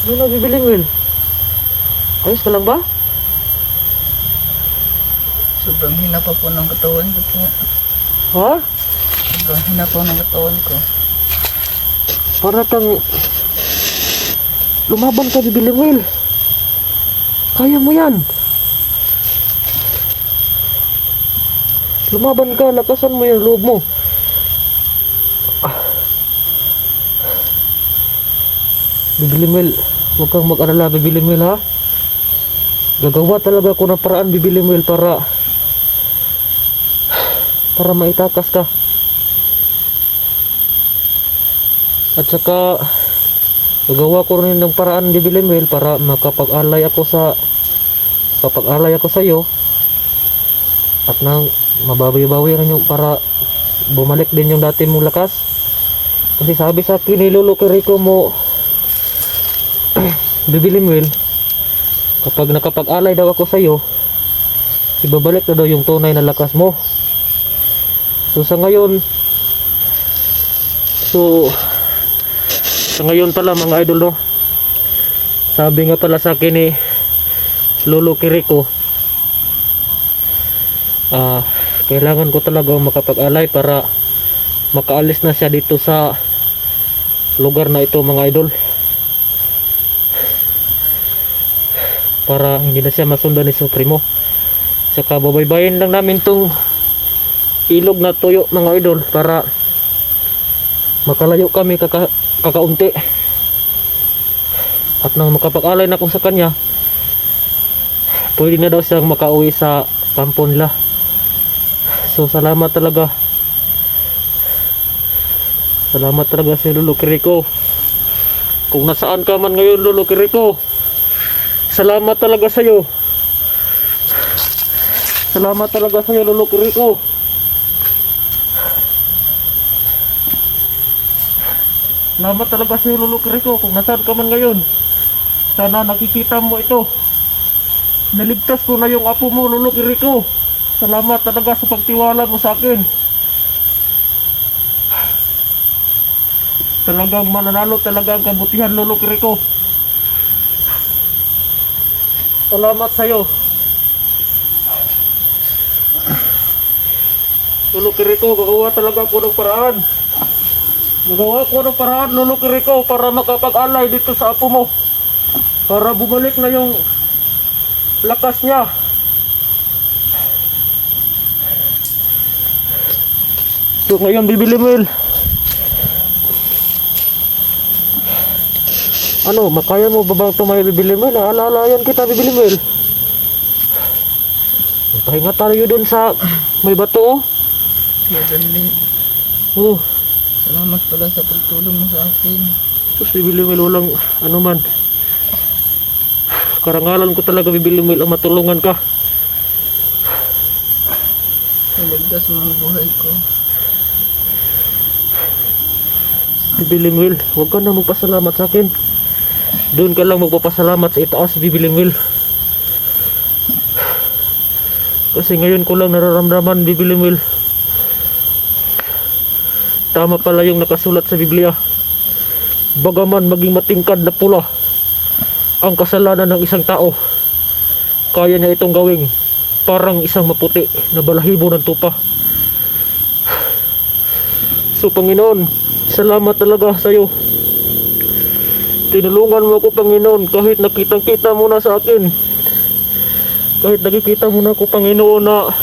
Ano na bibiling, Will? Ayos ka lang ba? Sobrang hina pa po ng katawan ko po. Ha? Sobrang hina po ng katawan ko. Para kang lumaban ka, bibiling, Will. Kaya mo yan. Lumaban ka, lakasan mo yung loob mo. Bibiling, Will, huwag kang mag-alala, bibiling, Will, ha? Gagawa talaga ako ng paraan, bibiling, Will, para maitakas ka. At saka gagawa ko rin ng paraan, bibiling, Will, para makapag-alay ako sa iyo at nang mabawi-bawi rin yung para bumalik din yung dati mong lakas. Kasi sabi sa akin ni Lolo Kiriko mo, bibiling, Will, kapag nakapag-alay daw ako sa iyo, ibabalik na daw yung tunay na lakas mo. So sa ngayon pala mga idol, no, sabi nga pala sa akin ni Lolo Kiriko, kailangan ko talaga makapag-alay para makaalis na siya dito sa lugar na ito, mga idol, para hindi na siya masundan ni Supremo. Saka babaybayin lang namin tong ilog na tuyo, mga idol, para makalayo kami kakaunti. At nang makapag-alay na ko sa kanya, pwede na daw siyang makauwi sa kampo nila. So salamat talaga si Lolo Kiriko. Kung nasaan ka man ngayon, Lolo Kiriko, salamat talaga sa iyo. Salamat talaga sa iyo, Lolo Kiriko. Salamat talaga sa iyo, Lolo Kiriko. Kung nasaan ka man ngayon, sana nakikita mo ito. Naligtas ko na yung apo mo, Lolo Kiriko. Salamat talaga sa pagtiwala mo sa akin. Talagang mananalo talaga ang kabutihan, Lolo Kiriko. Salamat sa iyo, Lolo Kiriko. Gagawa talaga ako ng paraan. Lolo Kiriko, para makapag-alay dito sa apo mo, para bumalik na yung lakas niya. So ngayon, bibiling, Will, ano, makaya mo ba bang tumayo, bibiling, Will? Alalayan kita, bibiling, Will. Pahinga tayo dun sa may bato, oh. Kaya galing. Oh, Salamat pala sa pagtulong mo sa akin. sus, bibiling, Will, walang ano man. Karangalan ko talaga, bibiling, Will, ang matulungan ka. Iligtas mo ang buhay ko. Bibiling, Will, huwag ka na magpasalamat sa akin. Doon ka lang magpapasalamat sa itaas, bibiling, Will. Kasi ngayon ko lang nararamdaman, bibiling, Will. Tama pala yung nakasulat sa Biblia. Bagaman maging matingkad na pula ang kasalanan ng isang tao, kaya niya itong gawing parang isang maputi na balahibo ng tupa. So Panginoon, salamat talaga sa iyo. Tinulungan mo ako, Panginoon, kahit nakitang-kita mo na sa akin. Kahit nakikita mo na ako, Panginoon, na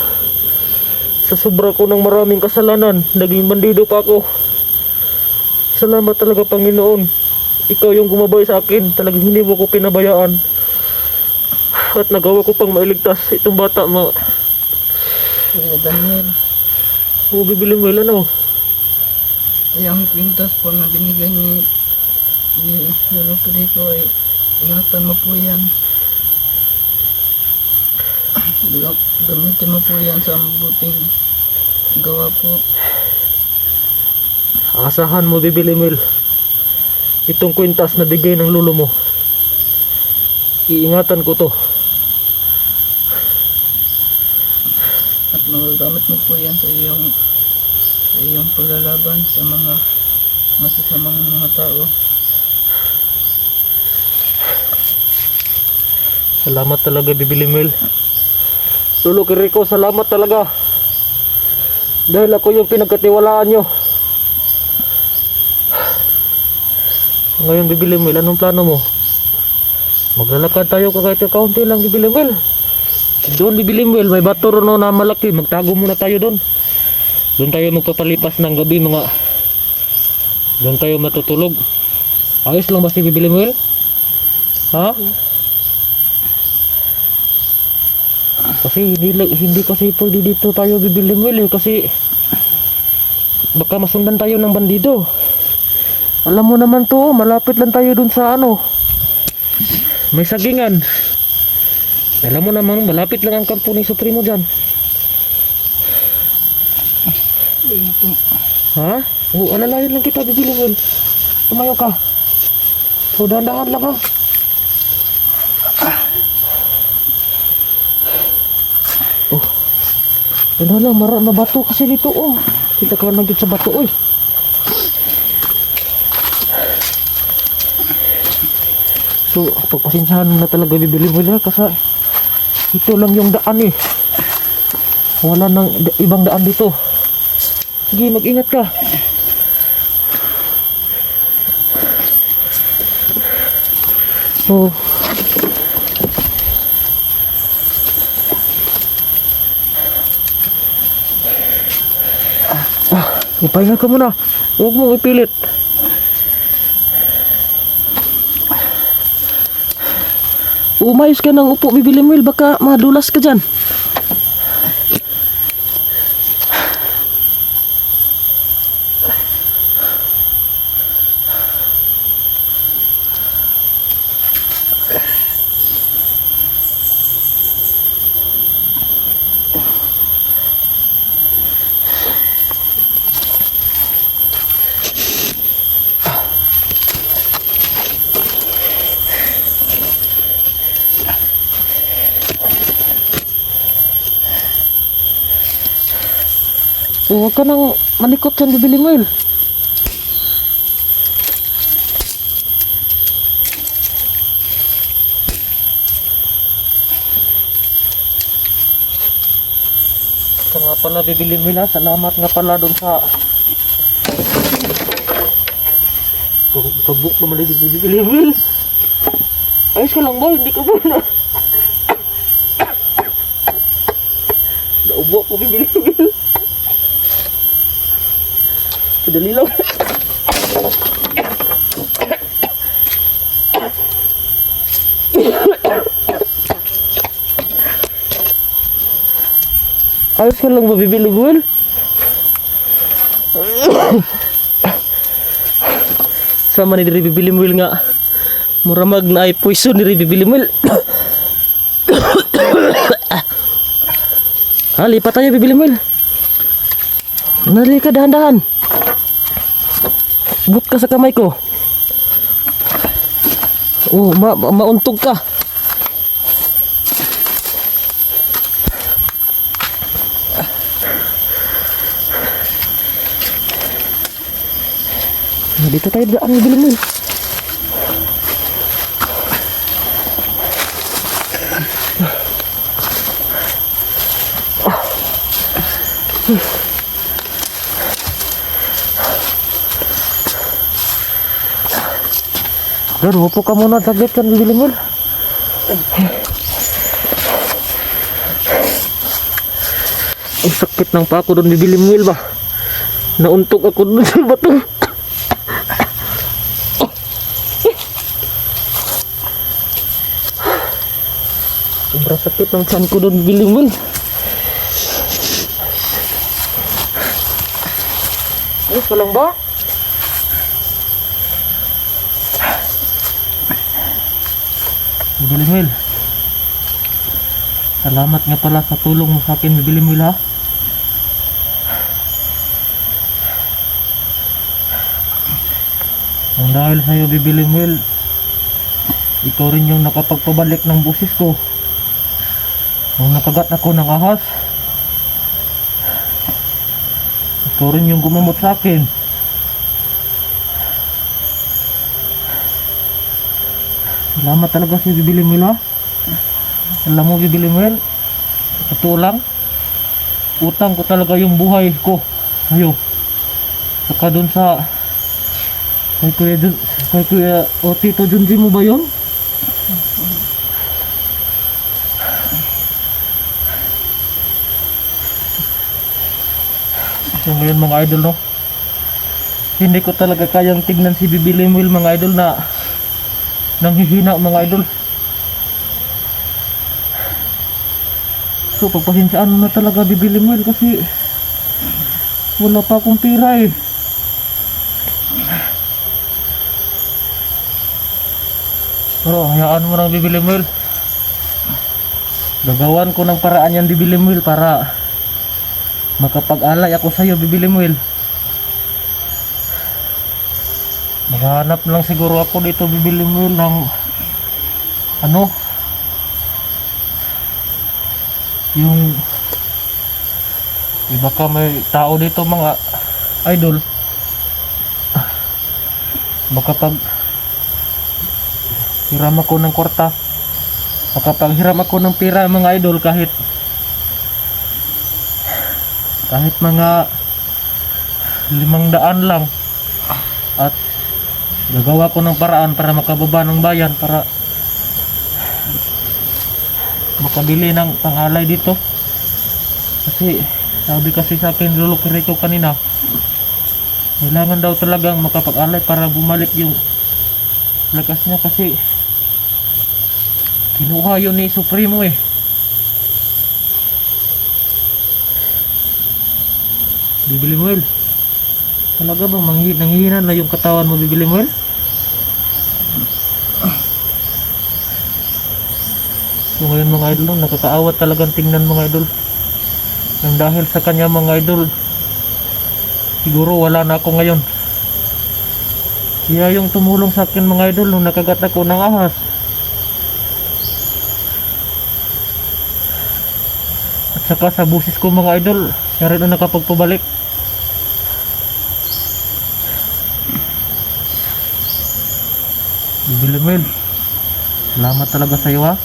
sa sobra ko ng maraming kasalanan, naging bandido pa ako. Salamat talaga, Panginoon. Ikaw yung gumabay sa akin. Talagang hindi mo ko pinabayaan. At nagawa ko pang mailigtas itong bata, Kuya Daniel, bibiling, Will, ano? yung kwintas po na binigay ni Lolo Kiriko ay ingatan mo po yan. Gamitin mo po yan sa mabuting gawa po. Asahan mo, bibiling, Will, itong kwintas na bigay ng lolo mo, iingatan ko to. At magagamit mo po yan sa iyong paglalaban sa mga masasamang mga tao. Salamat talaga, Bibi Limel. Lolo Kiriko, salamat talaga. Dahil ako yung pinagkatiwalaan nyo. So, ngayon, Bibi Limel, anong plano mo? Maglalakad tayo kahit kaunti lang, Bibi Limel. Doon, Bibi Limel, may bato ron na malaki. Magtago muna tayo doon. Doon tayo magpapalipas ng gabi, mga. Doon tayo matutulog. Ayos lang ba si Bibi Limel? Ha? Kasi hindi kasi pwede dito tayo, Bibi Limel, kasi baka masundan tayo ng bandido. Alam mo naman to, malapit lang tayo dun sa ano, may sagingan. Alam mo naman, malapit lang ang kampo ni Supremo dyan. Ha? Oo, alalayan lang kita, Bibi Limel. Tumayo ka. So, dahan-dahan lang ha. Oh, dahan lang, na bato kasi dito, oh. Kita ka lang dito sa bato, oh. So, pagpasensyahan na talaga, Bibi Limel, kasi ito lang yung daan eh. Wala nang ibang daan dito. Sige, mag-ingat ka. Oh. Ipahinga ka muna. Huwag mong ipilit. Umayos ka ng upo, Bibi Limel, baka madulas ka dyan. Huwag ka nang malikot dyan, Bibi Limel. Ito nga pala, Bibi Limel, ha. Salamat nga pala dun sa kabuk naman dito, Bibi Limel. Ayos ka lang ba? Hindi ka ba na naubo ko, Bibi Limel. Dali lang. Ayos ka lang ba, Bibi Limel? Sama ni Bibi Limel nga. Muramag na ay poison ni Bibi Limel. Ha, lipat tayo, Bibi Limel. Nali ka, dahan-dahan. But ka sa kamay ko. Oh, mauntog ka. Dito tayo daan, Bibi Limel. Doon, upo ka muna, saglit kan, Bibi Limel. Ang sakit ng pako doon, Bibi Limel ba? Nauntok ako doon sa bato. Sobrang sakit ng tiyan ko doon, Bibi Limel. Ayos ka lang ba? Bibi Limel, salamat nga pala sa tulong mo sa akin, Bibi Limel, ha. Ang dahil sa'yo, Bibi Limel, ikaw rin yung nakapagpabalik ng busis ko nung nakagat ako ng ahas. Ikaw rin yung gumamot sa akin. Salamat talaga si Bibi Limel, ha. Alam mo, Bibi Lemuel, ito lang, utang ko talaga yung buhay ko. Ayo. Saka dun sa kay Kuya o Tito Junji mo ba yun? So ngayon mga idol, no, hindi ko talaga kayang tignan si Bibi Lemuel mga idol na nanghihina mga idol. So pagpasensyaan mo na talaga Bibi Lemuel kasi wala pa akong pira eh. Pero hayaan mo ng Bibi Lemuel, gagawan ko ng paraan yan Bibi Lemuel para makapag-alay ako sa iyo Bibi Lemuel. Maghanap lang siguro ako dito Bibi Lemuel ng ano, yung baka may tao dito mga idol, baka pag hiram ako ng kwarta, baka pag hiram ako ng pira mga idol, kahit mga 500 lang, at gagawa ko ng paraan para makababa ng bayan para makabili ng pangalay dito. Kasi sabi kasi sa akin Lolo Kiriko kanina, kailangan daw talagang makapag-alay para bumalik yung lakas niya kasi kinuha yun ni Supremo eh. Bibi Lemuel, talaga ba nanghihina na yung katawan mo Bibi Lemuel? So ngayon mga idol, nakakaawat talagang tingnan mga idol. Nang dahil sa kanya mga idol, siguro wala na ako ngayon. Siya yung tumulong sa akin mga idol nung nakagat ako ng ahas. At saka sa busis ko mga idol, siya rin ang nakapagpabalik. Bibi Lemuel, salamat talaga sa iyo ha.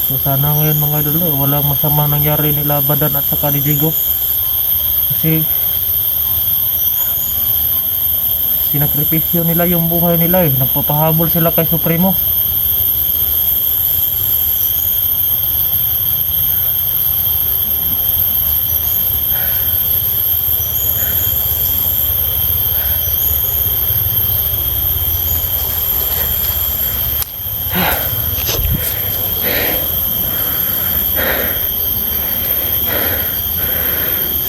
So sana ngayon mga idol, walang masamang nangyari nila Badan at saka ni Jigo. Kasi sinakripisyo nila yung buhay nila eh. Nagpapahabol sila kay Supremo.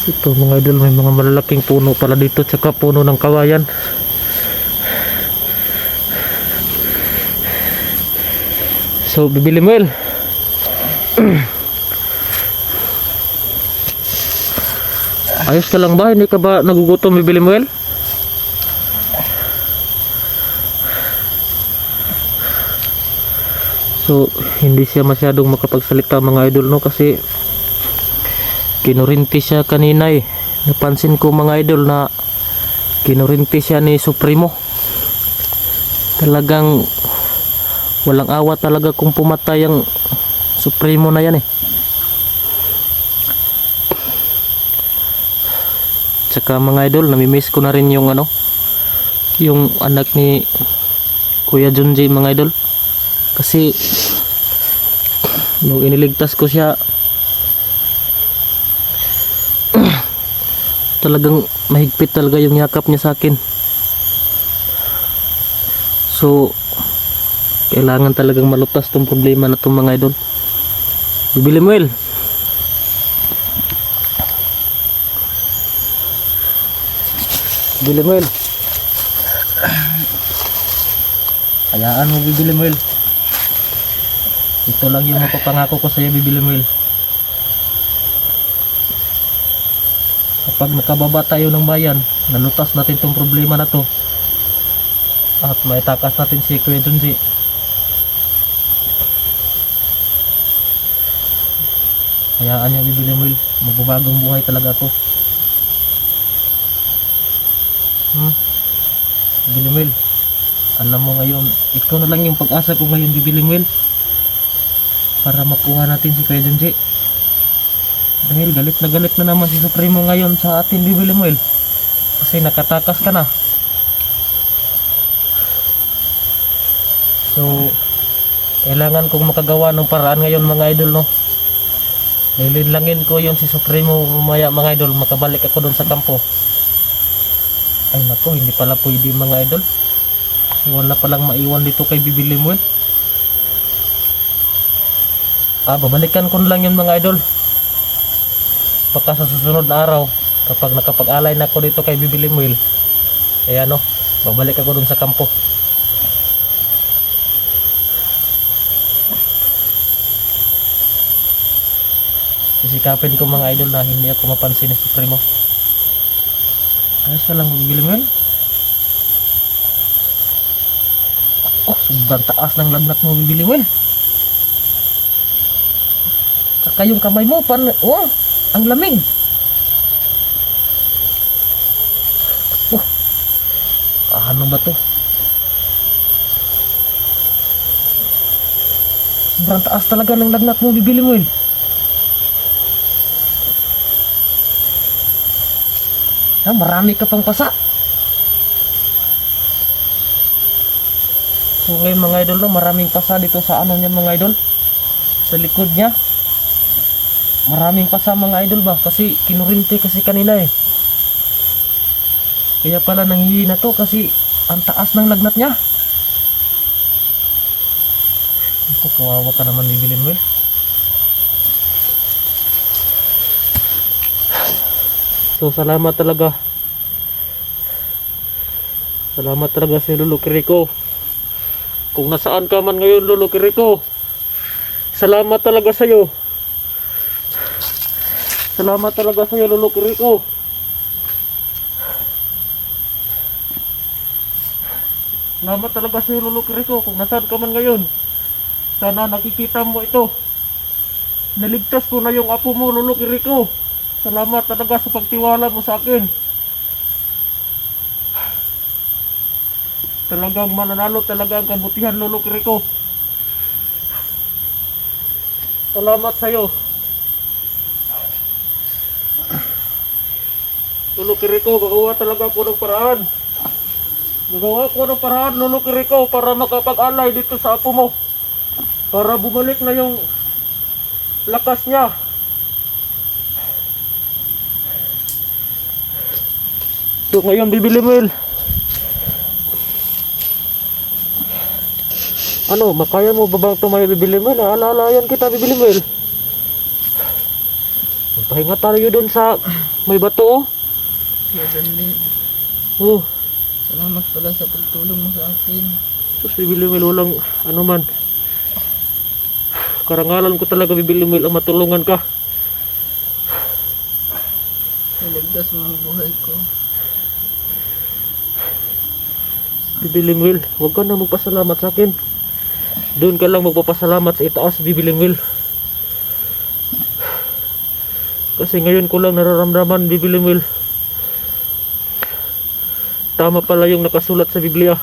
Ito mga idol, may mga malalaking puno pala dito, tsaka puno ng kawayan. So Bibi Lemuel, ayos ka lang ba? Hindi ka ba nagugutom Bibi Lemuel? So hindi siya masyadong makapagsalita mga idol, no, kasi kinurinti siya kanina eh. Napansin ko mga idol na kinurinti siya ni Supremo. Talagang walang awa talaga kung pumatay ang Supremo na yan eh. Tsaka mga idol, namimiss ko na rin yung ano, yung anak ni Kuya Junji mga idol. Kasi nung iniligtas ko siya, talagang mahigpit talaga yung yakap niya sa akin. So kailangan talagang malutas tong problema na tong mga idol. Bibi Lemuel, Bibi Lemuel, hayaan mo Bibi Lemuel. Ito lang yung mapapangako ko sa iyo Bibi Lemuel. Kapag nakababa tayo ng bayan, nalutas natin tong problema na to, at maitakas natin si Kuya Junji, Hayaan niyo, Bibi Lemuel. Magbabagong buhay talaga ako. Bibi Lemuel, alam mo ngayon, ikaw na lang yung pag-asa ko ngayon, Bibi Lemuel. Para makuha natin si Kuya Junji. Dahil galit na naman si Supremo ngayon sa atin, Bibi Lemuel. Kasi nakatakas ka na. So, kailangan kong makagawa ng paraan ngayon, mga idol, no? Lilinlangin ko yon si Supremo mamaya, mga idol. Makabalik ako doon sa kampo. Ay nako, hindi pala pwede, mga idol. Wala palang maiwan dito kay Bibi Lemuel. Babalikan ko na lang yun, mga idol. Baka sa susunod na araw, kapag nakapag-alay na ako dito kay Bibi Lemuel, eh ano, babalik ako doon sa kampo. Sisikapin ko, mga idol, na hindi ako mapansin ni Supremo. Ayos ka lang, Bibi Lemuel. Oh, sobrang taas ng lagnat mo, Bibi Lemuel. Saka yung kamay mo, oh, ang lamig. Oh, ano ba to? Sobrang taas talaga ng lagnat mo, Bibi Lemuel. Marami ka pang pasa. So ngayon, mga idol, no, maraming pasa dito sa ano niya, mga idol, sa likod niya. Maraming pasa, mga idol, ba, kasi kinurinti kasi kanina eh. Kaya pala nanghihina to kasi ang taas ng lagnat niya. Ako, kawawa ka naman, Bibi Lemuel. So salamat talaga. Salamat talaga si Lolo Kiriko. Kung nasaan ka man ngayon, Lolo Kiriko, salamat talaga sa iyo. Salamat talaga sa iyo, Lolo Kiriko. Salamat talaga sa iyo, Lolo Kiriko. Kung nasaan ka man ngayon, sana nakikita mo ito. Naligtas ko na yung apo mo, Lolo Kiriko. Salamat talaga sa pagtiwala mo sa akin. Talagang mananalo talaga ang kabutihan, Lolo Kiriko. Salamat sa iyo. Lolo Kiriko, gagawa talaga ako ng paraan. Gagawa ko ng paraan, Lolo Kiriko, para makapag-alay dito sa apo mo. Para bumalik na yung lakas niya. So ngayon, Bibi Lemuel, ano, makaya mo ba bang tumayo, Bibi Lemuel? Alalayan kita, Bibi Lemuel. Pahinga tayo dun sa may bato, oh. Kuya Junji, Oh, salamat pala sa pagtulong mo sa akin. sus, Bibi Lemuel, walang ano man. Karangalan ko talaga, Bibi Lemuel, ang matulungan ka. Niligtas mo ang buhay ko. Bibi Lemuel, huwag ka na magpasalamat sa akin. Doon ka lang magpapasalamat sa itaas, Bibi Lemuel. Kasi ngayon ko lang nararamdaman, Bibi Lemuel. Tama pala yung nakasulat sa Biblia.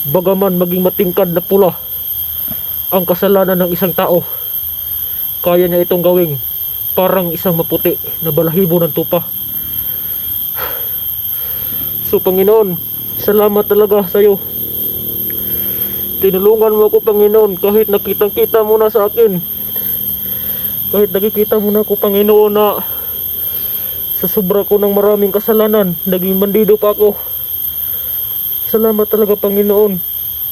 Bagaman maging matingkad na pula ang kasalanan ng isang tao, kaya niya itong gawing parang isang maputi na balahibo ng tupa. So Panginoon, salamat talaga sa iyo. Tinulungan mo ako, Panginoon, kahit nakitang-kita mo na sa akin. Kahit nakikita mo na ako, Panginoon, na sa sobra ko ng maraming kasalanan, naging bandido pa ako. Salamat talaga, Panginoon.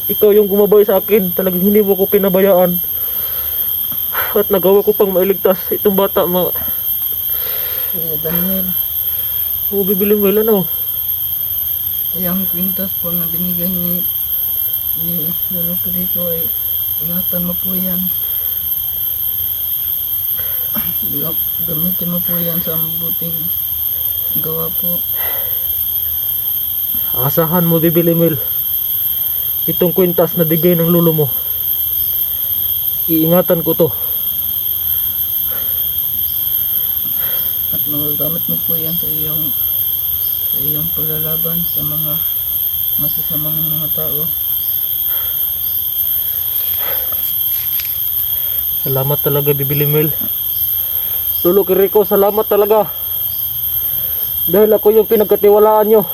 Ikaw yung gumabay sa akin. Talagang hindi mo ako pinabayaan. At nagawa ko pang mailigtas itong bata, Kuya Daniel, Bibi Lemuel, ano? yung kwintas po na binigay ni Lolo Kiriko ay ingatan mo po yan. Gamitin mo po yan sa mabuting gawa po. Asahan mo, Bibi Lemuel, itong kwintas na bigay ng lolo mo, iingatan ko to. Iabot mo po yan sa iyong paglalaban sa mga masasamang mga tao. Salamat talaga, Bibi Limel. Lolo Kiriko, salamat talaga. Dahil ako yung pinagkatiwalaan nyo.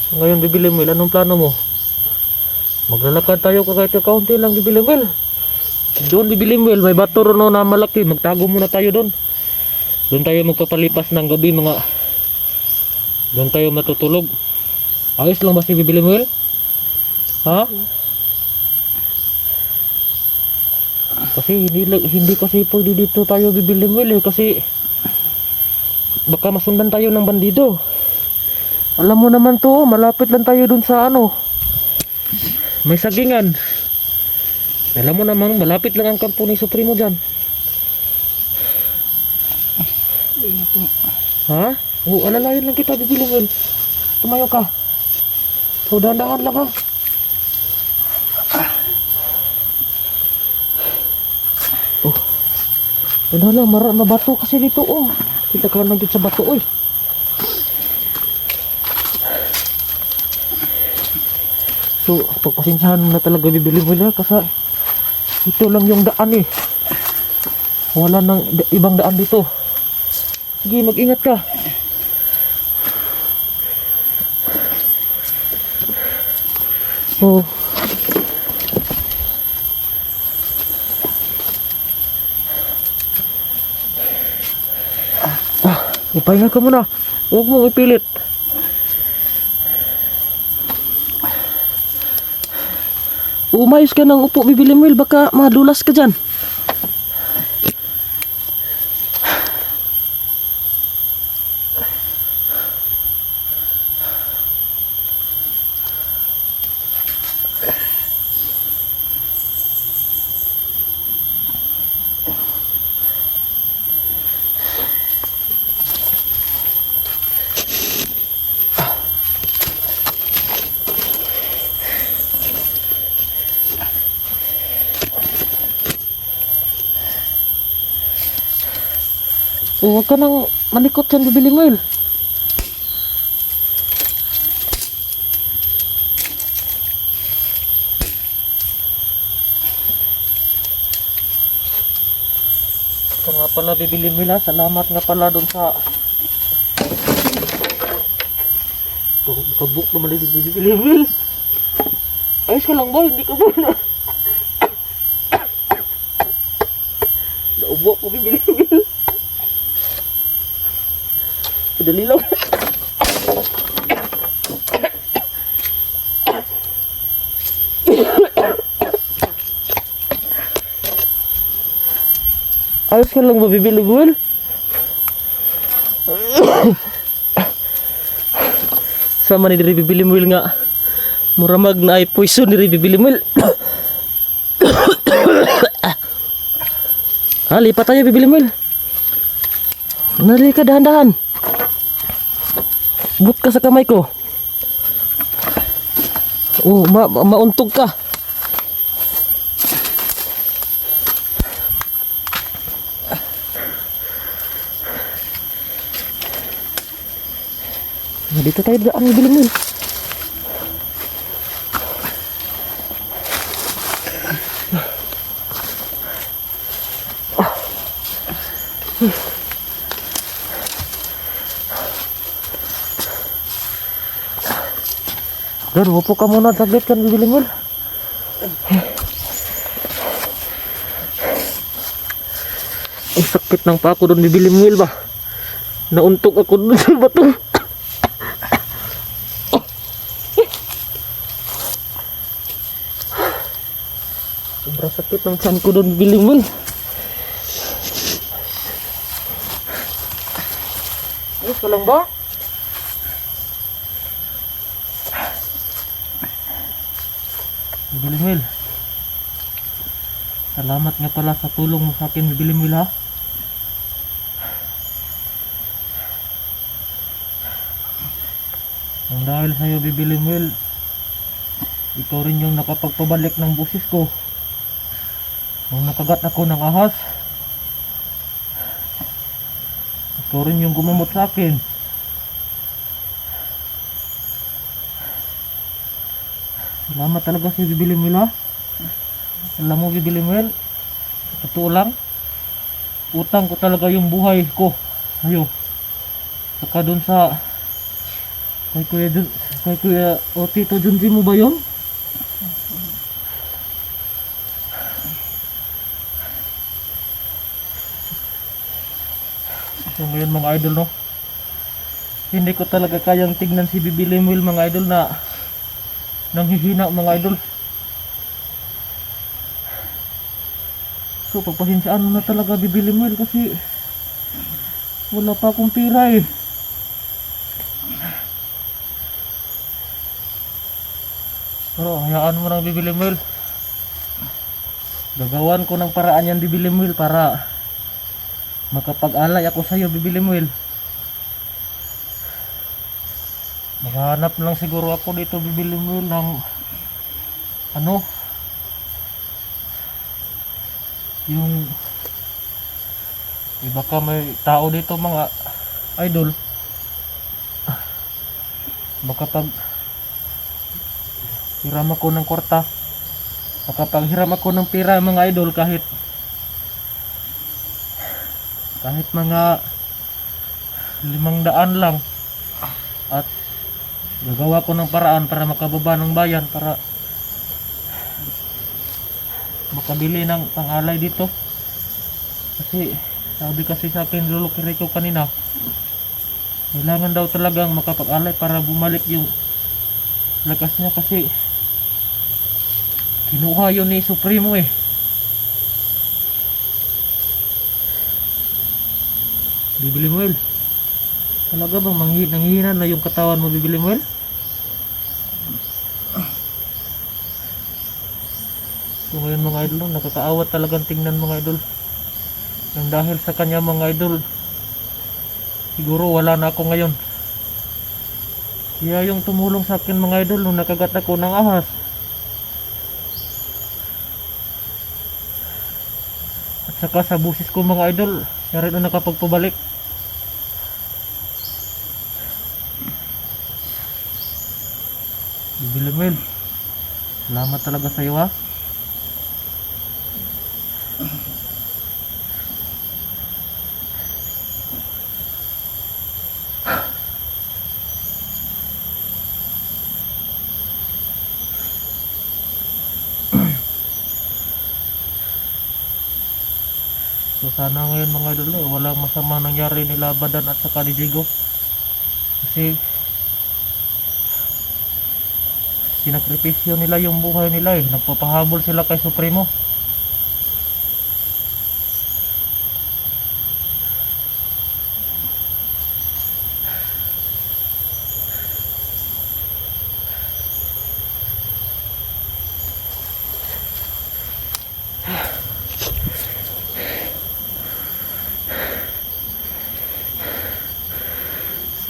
So ngayon, Bibi Limel, anong plano mo? Maglalakad tayo kahit kaunti lang, Bibi Limel. Doon, Bibi Limel, may bato ron na malaki. Magtago muna tayo doon. Doon tayo magpapalipas ng gabi, mga... Doon tayo matutulog. Ayos lang ba si Bibi Limel? Ha? Kasi hindi kasi pwede dito tayo, Bibi Limel, kasi baka masundan tayo ng bandido. Alam mo naman to, malapit lang tayo dun sa ano, may sagingan. Alam mo namang malapit lang ang kampo ni Supremo dyan. Ha? Oo, alalayan lang kita, Bibi Limel. Tumayo ka. So, dahan-dahan lang ha. Oh, dahan lang, mabato kasi dito, oh. Kita ka na dito sa bato, oy. So, pagpasensyahan mo na talaga, Bibi Limel, kasi ito lang yung daan eh. Wala nang ibang daan dito. Sige, mag-ingat ka. Oh. Ipahinga ka muna. Huwag mong ipilit. Umayos ka ng upo, Bibi Limel. Baka madulas ka dyan. Huwag ka nang malikot dyan, Bibi Limel. Ito nga pala, Bibi Limel, ha. Salamat nga pala doon sa... Kabuk naman yung Bibi Limel. Ayos ka lang ba? Hindi ka ba na... Naubo ko, Bibi Limel. Dali lang. Ayos ka lang ba, Bibi Limel? Sama ni diri Bibi Limel nga. Muramag na ay poison ni Bibi Limel. Ha, lipat tayo, Bibi Limel. Nali ka, dahan-dahan. But ka sa kamay ko. Oh, mauntog ka. Dito tayo daan, Bibi Limel. Dan, upo ka muna saglit kan, Bibi Limel. Ang sakit ng pako doon, Bibi Limel ba? Nauntok ako doon sa bato. Sobrang sakit ng tiyan ko doon, Bibi Limel. Ayos ka lang ba? Bibi Limel, salamat nga pala sa tulong mo sa akin, Bibi Limel, ha. Ang dahil sa'yo, Bibi Limel, ikaw rin yung nakapagpabalik ng busis ko nung nakagat ako ng ahas. Ikaw rin yung gumamot sa akin. Salamat talaga si Bibi Lemuel ha. Alam mo Bibi Lemuel, totoo lang, utang ko talaga yung buhay ko ayo. Saka dun sa kay Kuya o Tito Junji mo ba yun? So ngayon mga idol no, hindi ko talaga kayang tignan si Bibi Lemuel mga idol na nanghihina mga idol. So pagpasensyaan mo na talaga Bibi Lemuel kasi wala pa akong pira eh. Pero hayaan mo ng Bibi Lemuel, gagawan ko ng paraan yan Bibi Lemuel para makapag-alay ako sa iyo Bibi Lemuel. Maghanap lang siguro ako dito Bibi Lemuel ng ano, yung baka may tao dito mga idol, baka pag hiram ako ng kwarta, baka pag hiram ako ng pira mga idol, kahit mga 500 lang, at gagawa ko ng paraan para makababa ng bayan para makabili ng pangalay dito. Kasi sabi kasi sa akin Lolo Kiriko kanina, kailangan daw talagang makapag-alay para bumalik yung lakas niya kasi kinuha yun ni Supremo eh. Bibi Lemuel, talaga bang nanghihina na yung katawan mo Bibi Lemuel? So ngayon mga idol, nakakaawa talagang tingnan mga idol. Nang dahil sa kanya mga idol, siguro wala na ako ngayon. Kaya yung tumulong sa akin mga idol nung nakagat ako ng ahas, at saka sa busis ko mga idol, siya rin ang nakapagpabalik. Bibi Lemuel, salamat talaga sa iyo ha. So sana ngayon mga idol walang masama nangyari nila Badan at saka ni Jigo, kasi sinakripisyo nila yung buhay nila eh, nagpapahabol sila kay Supremo.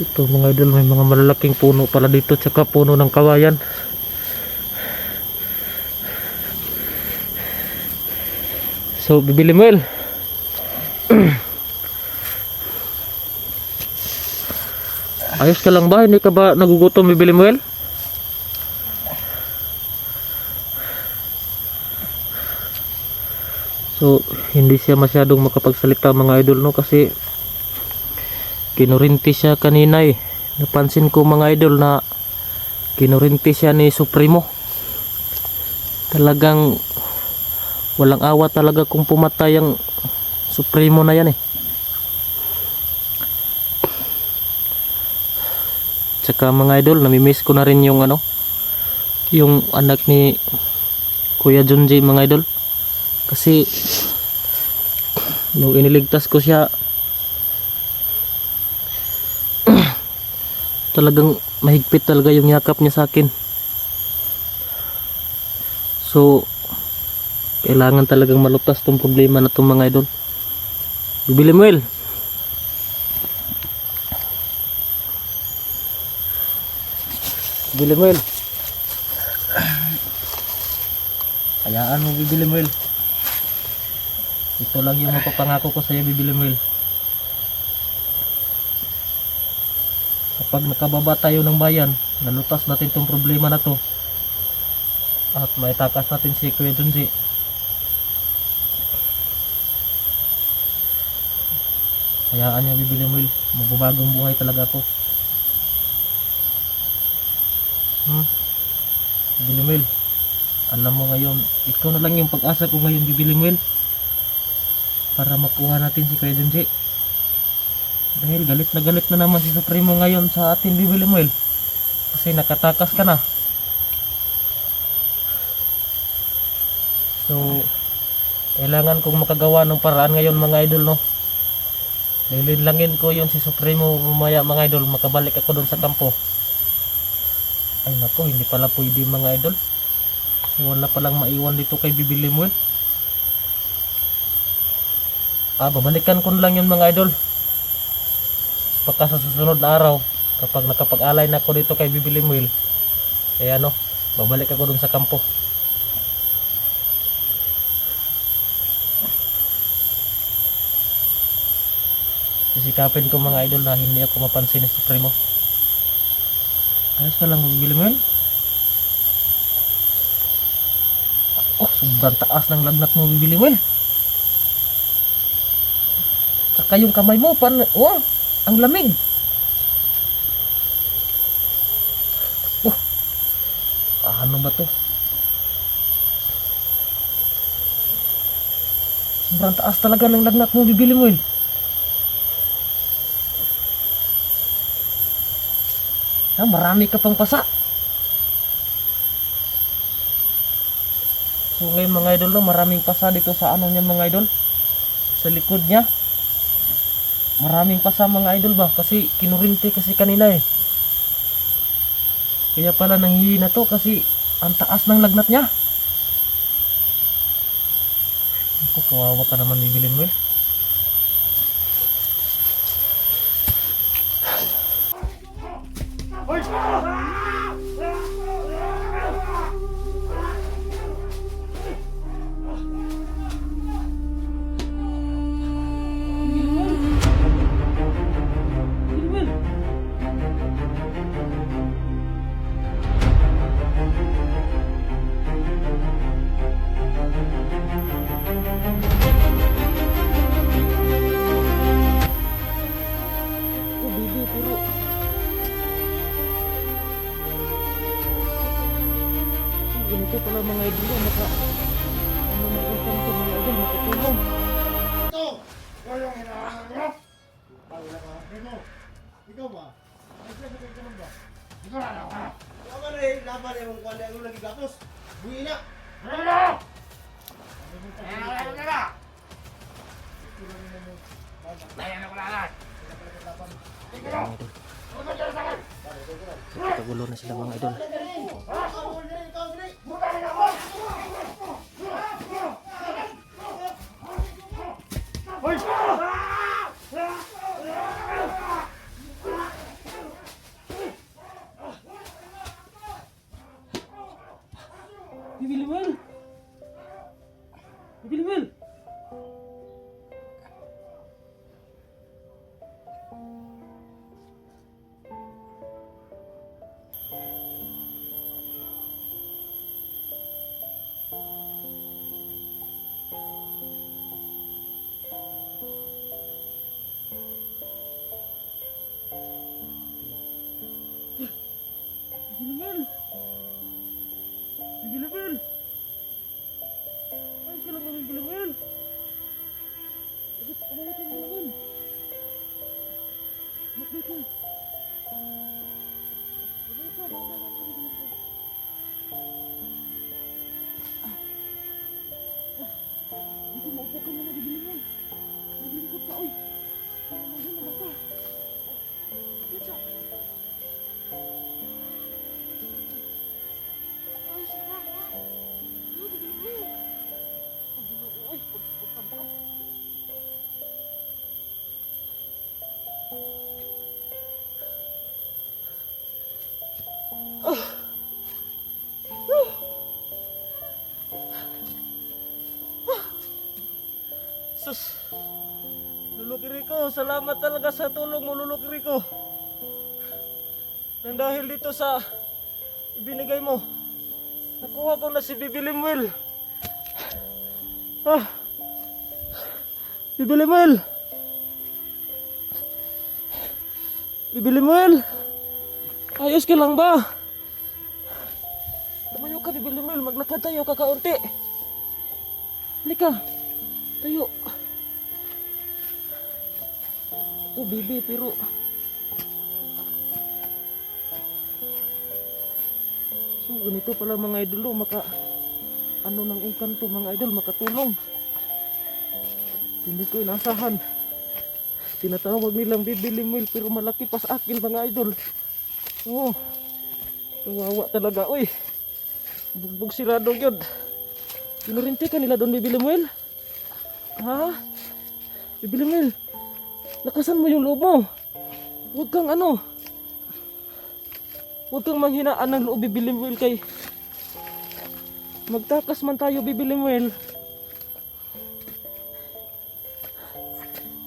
Ito mga idol, may mga malalaking puno pala dito, tsaka puno ng kawayan. So Bibi Lemuel, ayos ka lang ba? Hindi ka ba nagugutom Bibi Lemuel? So hindi siya masyadong makapagsalita mga idol no, kasi kinurinti siya kanina eh. Napansin ko mga idol na kinurinti siya ni Supremo. Talagang walang awa talaga kung pumatay ang Supremo na yan eh. Tsaka mga idol, namimiss ko na rin yung ano, yung anak ni Kuya Junji mga idol. Kasi nung iniligtas ko siya, talagang mahigpit talaga yung yakap niya sa akin. So kailangan talagang malutas tong problema na tong mga idol. Bibi Lemuel, Bibi Lemuel, hayaan mo Bibi Lemuel, ito lang yung mapapangako ko sa iyo Bibi Lemuel. kapag nakababa tayo ng bayan, nalutas natin tong problema na to at maitakas natin si Kuya Junji. Hayaan niyo Bibi Lemuel, magbabagong buhay talaga ako. Bibi Lemuel, alam mo ngayon, ikaw na lang yung pag-asa ko ngayon Bibi Lemuel, para makuha natin si Kuya Junji. Dahil galit na naman si Supremo ngayon sa atin Bibi Lemuel, kasi nakatakas ka na. So kailangan kong makagawa ng paraan ngayon mga idol, no? Lilinlangin ko yon si Supremo mamaya mga idol, makabalik ako doon sa kampo. Ay nako, hindi pala pwede mga idol, wala palang maiwan dito kay Bibi Lemuel. Babalikan ko na lang yun mga idol pagka sa susunod na araw, kapag nakapag-alay na ako dito kay Bibi Lemuel. Kaya no, babalik ako doon sa kampo. Sisikapin ko mga idol na hindi ako mapansin ni Supremo. Ayos ka lang Bibi Lemuel. Oh, sobrang taas ng lagnat mo Bibi Lemuel. Saka yung kamay mo, oh, ang lamig. Oh, ano ba to? Sobrang taas talaga ng lagnat mo Bibi Lemuel. Marami ka pang pasa. So ngayon mga idol, no, maraming pasa dito sa ano niya mga idol, sa likod niya. Maraming pasa mga idol ba, kasi kinurinti kasi kanina eh. Kaya pala nanghihina to kasi ang taas ng lagnat niya. Ako, kawawa ka naman Bibi Lemuel. Ganito pala mga idol, ano na utang ko mga idol, makatulong. Ito! Ikaw yung hinahanap niya? Pawala ka, Primo. Ikaw ba? Ay, siya sabay ka lang ba? Ikaw na lang ha? Ikaw ba rin, laban yung kwan na yung lagi gatos? Buhi na! Ano na? Ano na? Bayan ako lahat! Kagulo na sila mga idol. Bibi Lemuel! Bibi Lemuel! Bibi Lemuel! Bibi Lemuel! Ay, ka lang Bibi Lemuel! Bakit umayot yung Bibi Lemuel? Bakit ka? Bakit ka? Bakit ka Bibi Lemuel? Dito, maupo ka muna Bibi Lemuel. Naglingkod ka, oy! Ano naman yun, naman ka? Good job! Sus, Lolo Kiriko, salamat talaga sa tulong mo Lolo Kiriko. Nang dahil dito sa ibinigay mo, nakuha ko na si Bibi Limuel. Ah, Bibi Limuel. Bibi Limuel. Ayos ka lang ba? Tumayo ka, Bibi Limuel. Maglakad tayo kakaunti. Halika. Tayo. Oh, Bibi, pero... So, ganito pala mga idol, ano ng engkanto mga idol, makatulong. Hindi ko inasahan. Tinatawag nilang Bibi Limuel pero malaki pa sa akin mga idol. Oh, kawawa talaga. Uy, bugbog sirado yun. Pinurinti ka nila doon, Bibi Limuel? Ha? Bibi Limuel, lakasan mo yung loob mo. Huwag kang huwag kang manghinaan ng loob, Bibi Limuel, kay magtakas man tayo, Bibi Limuel.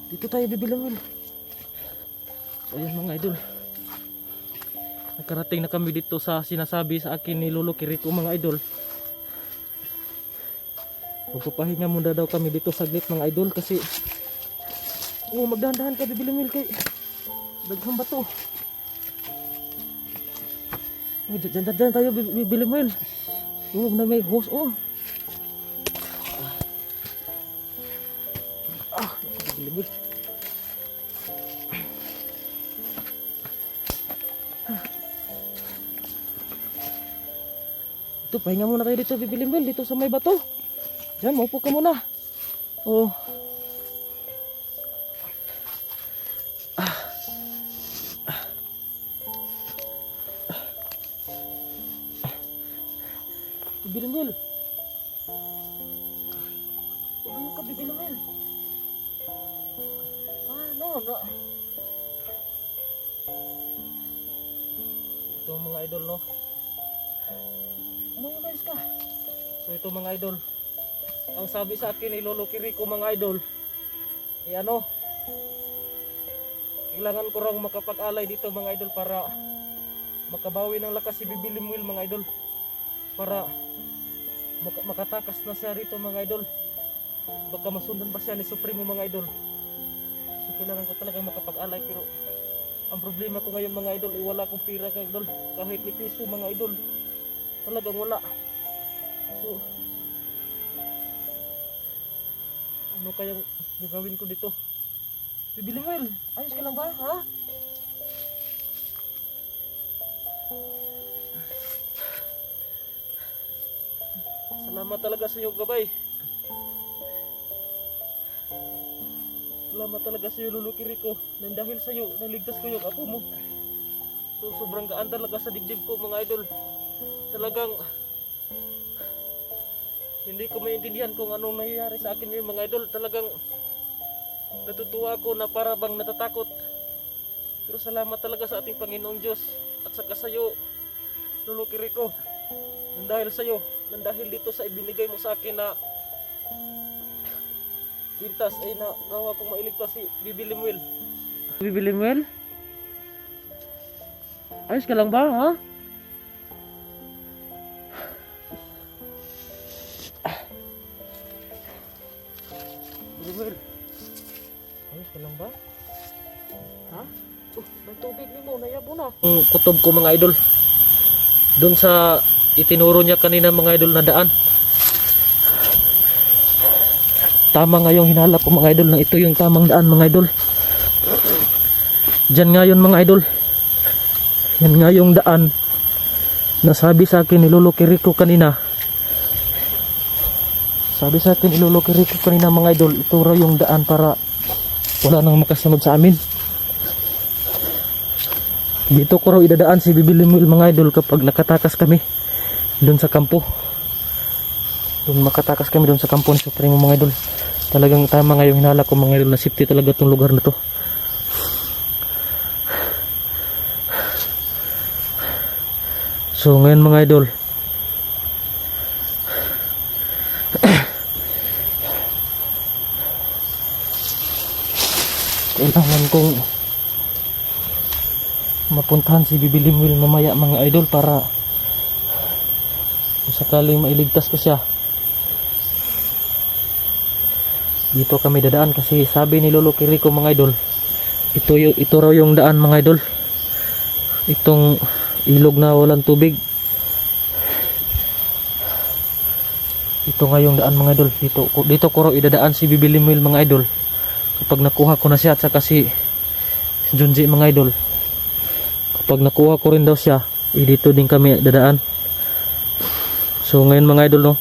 Dito tayo, Bibi Limuel. So ayan mga idol, nakarating na kami dito sa sinasabi sa akin ni Lolo Kiriko mga idol. Magpapahinga muna daw kami dito saglit mga idol kasi magdahan-dahan ka, Bibi Limuel, kay daghang bato. Dyan tayo, Bibi Limuel. Na may hose, Bibi Limuel. Ito, pahinga muna tayo dito, Bibi Limuel, dito sa may bato. Diyan, maupo ka muna. Oh. Bibi Limuel. Tumayo ka, Bibi Limuel. No. Ito mga idol, no? Umayos ka. So ito mga idol, ang sabi sa akin ni Lolo Kiriko mga idol, kailangan ko rang makapag-alay dito mga idol para makabawi ng lakas si Bibi Limuel mga idol, para makatakas na siya rito mga idol. Baka masundan ba siya ni Supremo mga idol. So kailangan ko talaga makapag-alay, pero ang problema ko ngayon mga idol, wala akong pira mga idol, kahit ni piso mga idol, talagang wala. So ano kayang gagawin ko dito? Bibi Limuel, ayos ka lang ba, ha? Salamat talaga sa iyo, gabay. Salamat talaga sa iyo, Lolo Kiriko. Nang dahil sa iyo, naligtas ko yung apo mo. So sobrang gaan talaga sa dibdib ko mga idol. Talagang hindi ko maintindihan kung anong nangyayari sa akin ngayon mga idol. Talagang natutuwa ako na para bang natatakot. Pero salamat talaga sa ating Panginoong Diyos at saka sa iyo, Lolo Kiriko. Nang dahil sa iyo, nang dahil dito sa ibinigay mo sa akin na kwintas ay nagawa kong mailigtas si Bibi Limuel. Bibi Limuel? Ayos ka lang ba, ha? Limuel, ayos ka lang ba? Ha? May tubig ni mo, nayabo na. Ang kutob ko mga idol, doon sa itinuro niya kanina mga idol na daan. Tama nga yung hinala ko mga idol, na ito yung tamang daan mga idol. Diyan nga yun mga idol. Yan nga yung daan na sabi sa akin ni Lolo Kiriko kanina. Sabi sa akin ni Lolo Kiriko kanina mga idol, ito raw yung daan para wala nang makasunod sa amin. Dito ko raw idadaan si Bibi Limuel mga idol kapag nakatakas kami doon sa kampo. Doon makatakas kami doon sa kampo ni Supremo mga idol. Talagang tama nga yung hinala ko mga idol, na safety talaga itong lugar na to. So ngayon mga idol, kailangan kong mapuntahan si Bibi Limuel mamaya mga idol, para kung sakaling mailigtas ko siya. Dito kami dadaan kasi sabi ni Lolo Kiriko mga idol, ito raw yung daan mga idol, itong ilog na walang tubig, ito nga yung daan mga idol. Dito ko raw idadaan si Bibi Limuel mga idol kapag nakuha ko na siya, at saka si Junji mga idol. Kapag nakuha ko rin daw siya, dito din kami dadaan. So ngayon mga idol, no,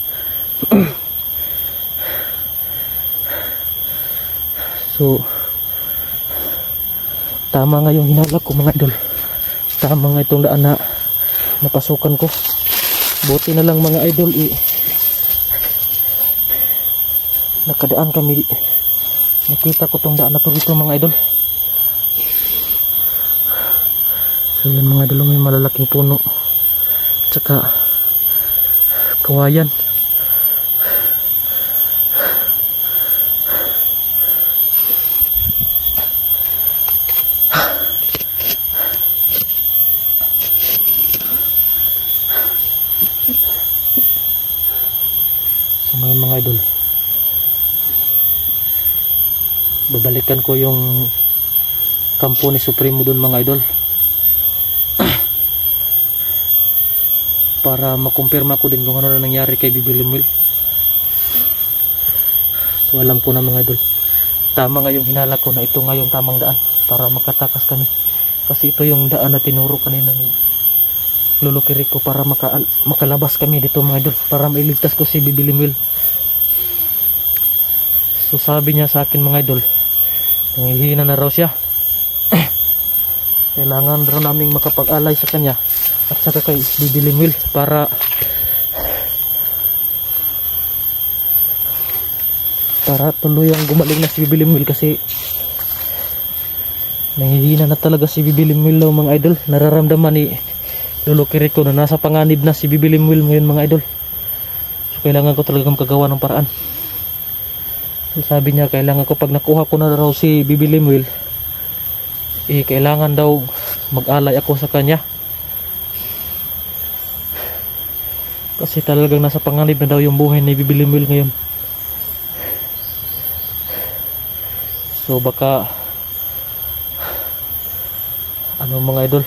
so tama nga yung hinala ko mga idol, tama nga itong daan na napasukan ko. Buti na lang mga idol, nakadaan kami, nakita ko tong daan na to dito mga idol. So yan mga idol, may malalaking puno tsaka kawayan. So ngayon mga idol, babalikan ko yung kampo ni Supremo dun mga idol para makumpirma ko din kung ano na nangyari kay Bibi Limuel. So alam ko na mga idol, tama nga yung hinala ko na ito nga yung tamang daan para makatakas kami, kasi ito yung daan na tinuro kanina ni Lolo Kiriko para makalabas kami dito mga idol, para mailigtas ko si Bibi Limuel. So sabi niya sa akin mga idol, nangihina na raw siya. Kailangan raw naming makapag-alay sa kanya at saka kay Bibi Limuel para tuluyang gumaling na si Bibi Limuel, kasi nangihina na talaga si Bibi Limuel daw mga idol. Nararamdaman ni Lolo Kiriko na nasa panganib na si Bibi Limuel ngayon mga idol. So kailangan ko talagang makagawa ng paraan. Sabi niya kailangan ko pag nakuha ko na raw si Bibi Limuel, kailangan daw mag-alay ako sa kanya, kasi talagang nasa panganib na daw yung buhay ni Bibi Limuel ngayon. So baka ano mga idol,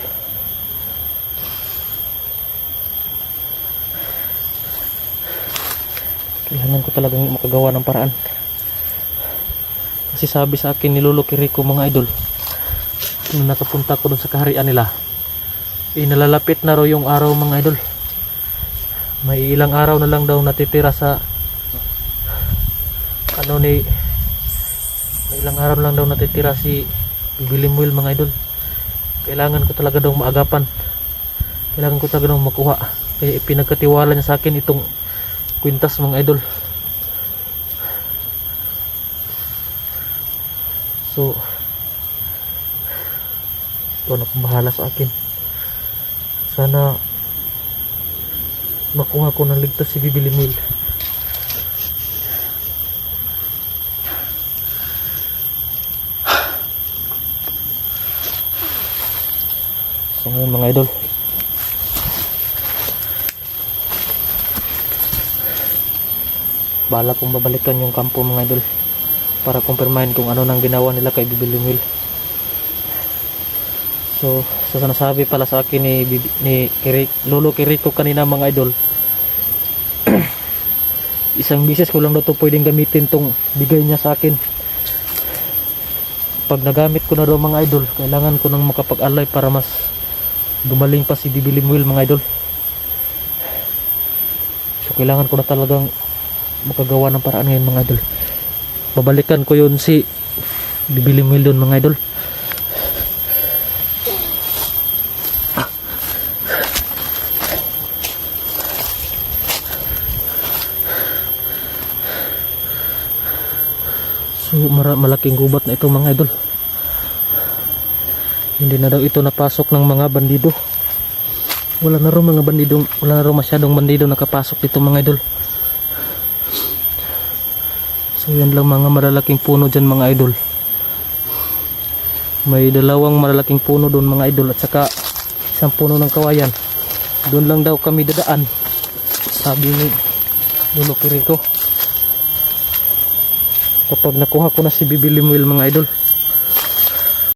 kailangan ko talagang makagawa ng paraan. Kasi sabi sa akin ni Lolo Kiriko mga idol, nung nakapunta ko dun sa kaharian nila, nalalapit na raw yung araw mga idol. May ilang araw na lang daw natitira sa may ilang araw lang daw natitira si Bibi Limuel mga idol. Kailangan ko talaga daw maagapan, kailangan ko talaga daw makuha, kaya ipinagkatiwala niya sa akin itong kwintas mga idol. So ito na kung bahala sa akin. Sana makuha ko ng ligtas si Bibi Limuel. So ngayon mga idol, bala kong babalikan yung kampo mga idol para kumpirmahin kung ano nang ginawa nila kay Bibi Limuel. So nasabi pala sa akin ni Lolo Kiriko kanina mga idol, isang bisis ko lang daw ito pwedeng gamitin tong bigay niya sa akin. Pag nagamit ko na daw mga idol, kailangan ko nang makapag-alay para mas gumaling pa si Bibi Limuel mga idol. So kailangan ko na talagang makagawa ng paraan ngayon mga idol. Babalikan ko yun si Bibi Limuel doon mga idol. So malaking gubat na ito mga idol. Hindi na daw ito napasok ng mga bandido. Wala na raw masyadong bandido nakapasok dito mga idol. So yan lang mga malalaking puno dyan mga idol. May dalawang malalaking puno doon mga idol, at saka isang puno ng kawayan. Doon lang daw kami dadaan, sabi ni Lolo Perico. Kapag nakuha ko na si Bibi Limuel mga idol.